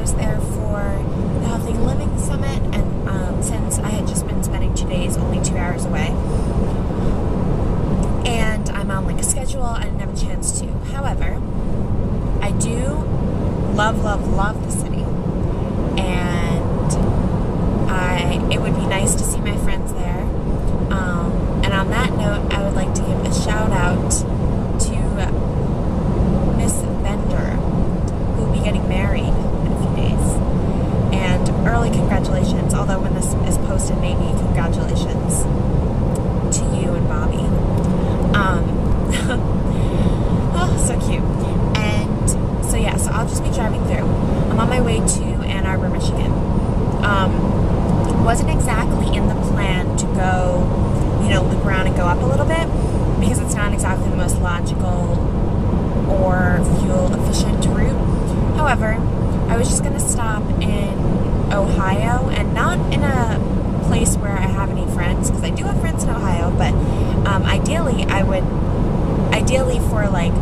was there for the Healthy Living Summit, and since I had just been spending 2 days only 2 hours away, and I'm on like a schedule, I didn't have a chance to. However, I do love the city, and it would be nice to see my friends there. And on that note, I would like to give a shout out to Miss Bender, who will be getting married in a few days. And early congratulations, although when this is posted, maybe congratulations to you and Bobby. Oh, so cute. And so yeah, so I'll just be driving through. I'm on my way to Ann Arbor, Michigan. Wasn't exactly in the plan to go, loop around and go up a little bit, because it's not exactly the most logical or fuel efficient route. However, I was just going to stop in Ohio, and not in a place where I have any friends, because I do have friends in Ohio, but ideally for like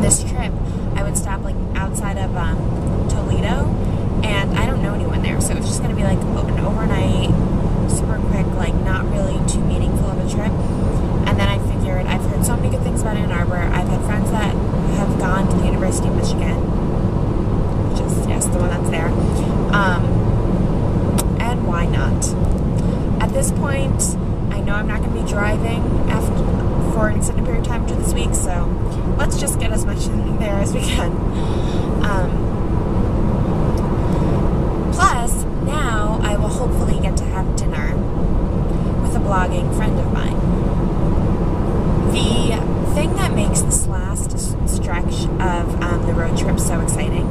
this trip, I would stop like outside of Toledo, and I don't know anyone there, so it's just going to be like an overnight, super quick, like not really too meaningful of a trip. And then I figured, I've heard so many good things about Ann Arbor. I've had friends that have gone to the University of Michigan, which is, yes, the one that's there. And why not? At this point, I know I'm not going to be driving for an extended period of time after this week, so let's just get as much in there as we can. Plus, now I will hopefully get to have dinner with a blogging friend of mine. The thing that makes this last stretch of the road trip so exciting,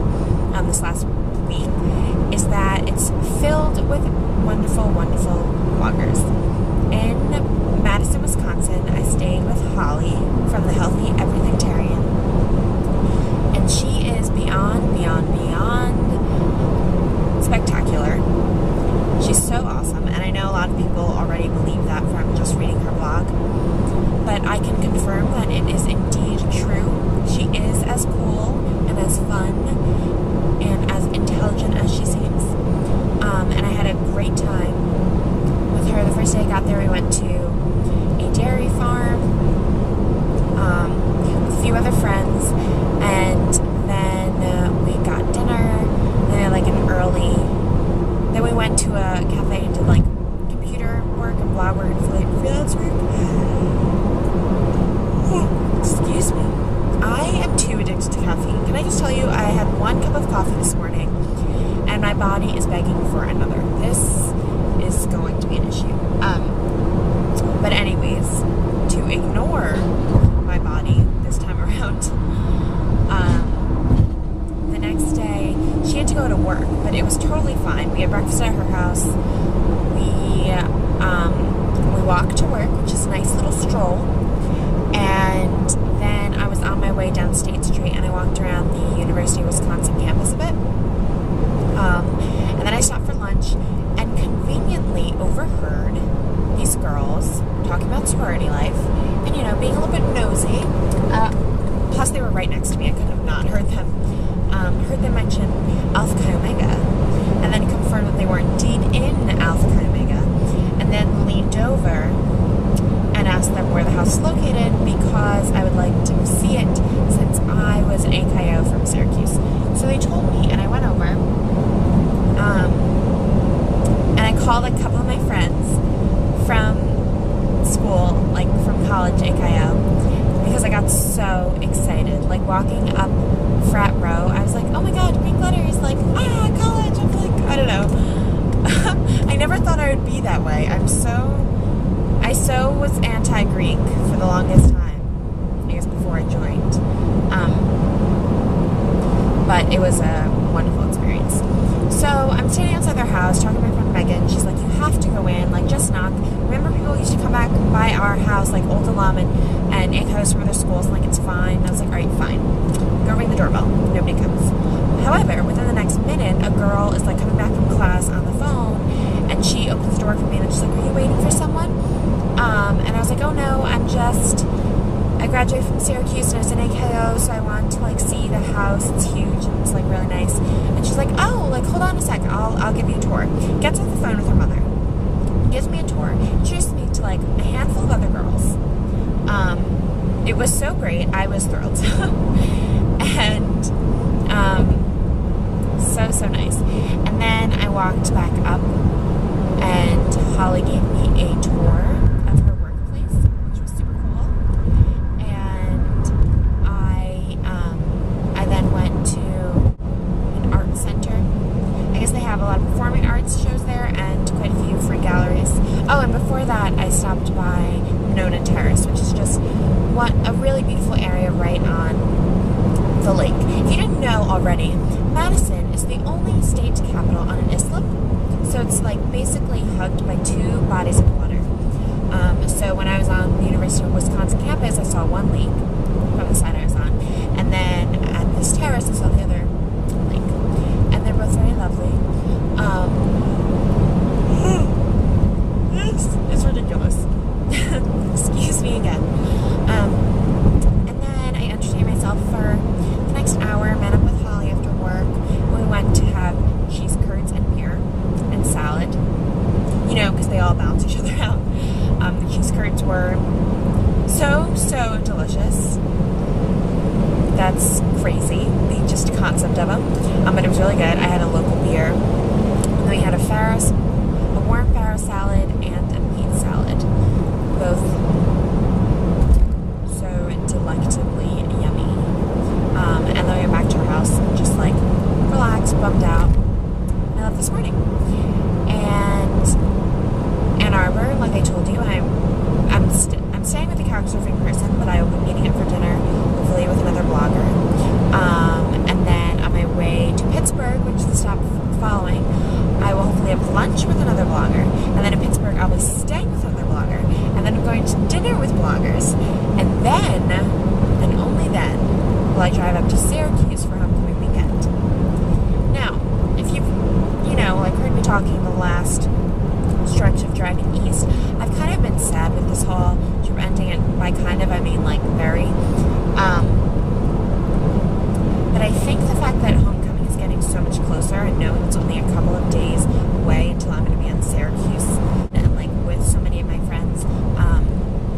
this last week, is that it's filled with wonderful bloggers. In Madison, Wisconsin, I stayed with Holly from the Healthy Everythingtarian, and she is beyond spectacular. She's so awesome, and I know a lot of people already believe that from just reading her blog, but I can confirm that it is indeed true. She is as cool and as fun and as intelligent as she seems, and I had a great time with her. The first day I got there, we went to a dairy farm with a few other friends, and then we got dinner, and then we went to a cafe and did like computer work and blog work and freelance work. Excuse me. I am too addicted to caffeine. Can I just tell you, I had 1 cup of coffee this morning, and my body is begging for another. This is going to be an issue. But anyways, to ignore my body this time around, the next day, she had to go to work, but it was totally fine. We had breakfast at her house. We walked to work, which is a nice little stroll, and then I was on my way down State Street, and I walked around the University of Wisconsin campus a bit, and then I stopped for lunch, and conveniently overheard these girls talking about sorority life, and being a little bit nosy. Plus, they were right next to me. I could have not heard them. Heard them mention Alpha Chi Omega, and then confirmed that they were indeed in Alpha Chi Omega, and then leaned over and asked them where the house is located, because I would like to see it, since I was an AKO from Syracuse. So they told me, and I went over, and I called a couple of my friends from school, like from college AKO, because I got so excited. Like walking up frat row, I was like, oh my god, Greek letters, like, college. I'm like, I don't know. I never thought I would be that way. I was anti-Greek for the longest time, I guess before I joined. But it was a wonderful experience. So I'm standing outside their house talking to my friend Megan. She's like, you have to go in, like just knock. Remember people used to come back by our house, like old alum and AKOs from other schools, and like it's fine. And I was like, alright, fine. Go ring the doorbell. Nobody comes. However, within the next minute, a girl is like coming back from class on the phone, and she opens the door for me, and she's like, are you waiting for someone? And I was like, oh no, I graduated from Syracuse and I was in AKO, so I wanted to like see the house. It's huge and it's like really nice. And she's she's like, oh, like, hold on a sec, I'll give you a tour. Gets off the phone with her mother, gives me a tour, introduced me to like a handful of other girls. It was so great. I was thrilled. And so nice. And then I walked back up, and Holly gave me a tour of her workplace, which was super cool. And I then went to an art center. I guess they have a lot of performing arts shows there and quite a few free galleries. Oh, and before that, I stopped by Nona Terrace, which is just a really beautiful area right on the lake. If you didn't know already, Madison is the only state capital on an islet, so it's like basically hugged by two bodies of water. So when I was on the University of Wisconsin campus, I saw one lake from the side I was on, and then at this terrace I saw the other lake, and they're both very lovely. It's ridiculous. Excuse me again. And then I entertained myself for the next hour, met up with Holly after work. We went to have cheese curds and beer and salad, you know, because they all balance each other out. The cheese curds were so delicious. That's crazy, the just concept of them. But it was really good. I had a local beer. And then we had a warm farro salad and a meat salad. Both so delectably yummy. And then we went back to our house, just like relaxed, bummed out. I left this morning. And Ann Arbor, like I told you, I'm staying with the couchsurfing person, but I will be meeting up for dinner, hopefully with another blogger. And then on my way to Pittsburgh, which is the stop following, I will hopefully have lunch with another blogger. And then in Pittsburgh, I'll be staying with another blogger. And then I'm going to dinner with bloggers. And then, and only then, will I drive up to Syracuse for homecoming weekend. Now, if you've, like heard me talking the last stretch of driving east, I've kind of been sad with this whole trip ending, and by kind of, I mean like very. But I think the fact that homecoming is getting so much closer, and knowing it's only a couple of days away until I'm going to be in Syracuse, and like with so many of my friends,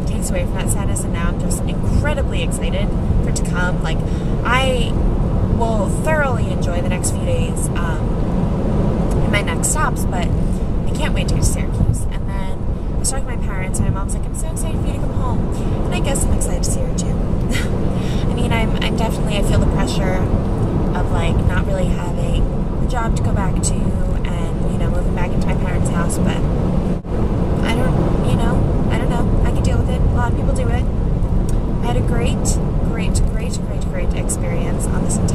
takes away from that sadness, and now I'm just incredibly excited for it to come. Like, I will thoroughly enjoy the next few days in my next stops, but I can't wait to go to Syracuse. And then I was talking to my parents, and my mom's like, I'm so excited for you to come home. And I guess I'm excited to see her too. I mean, I'm definitely, I feel the pressure of like not really having a job to go back to, and moving back into my parents' house, but I don't know. I can deal with it. A lot of people do it. I had a great experience on this entire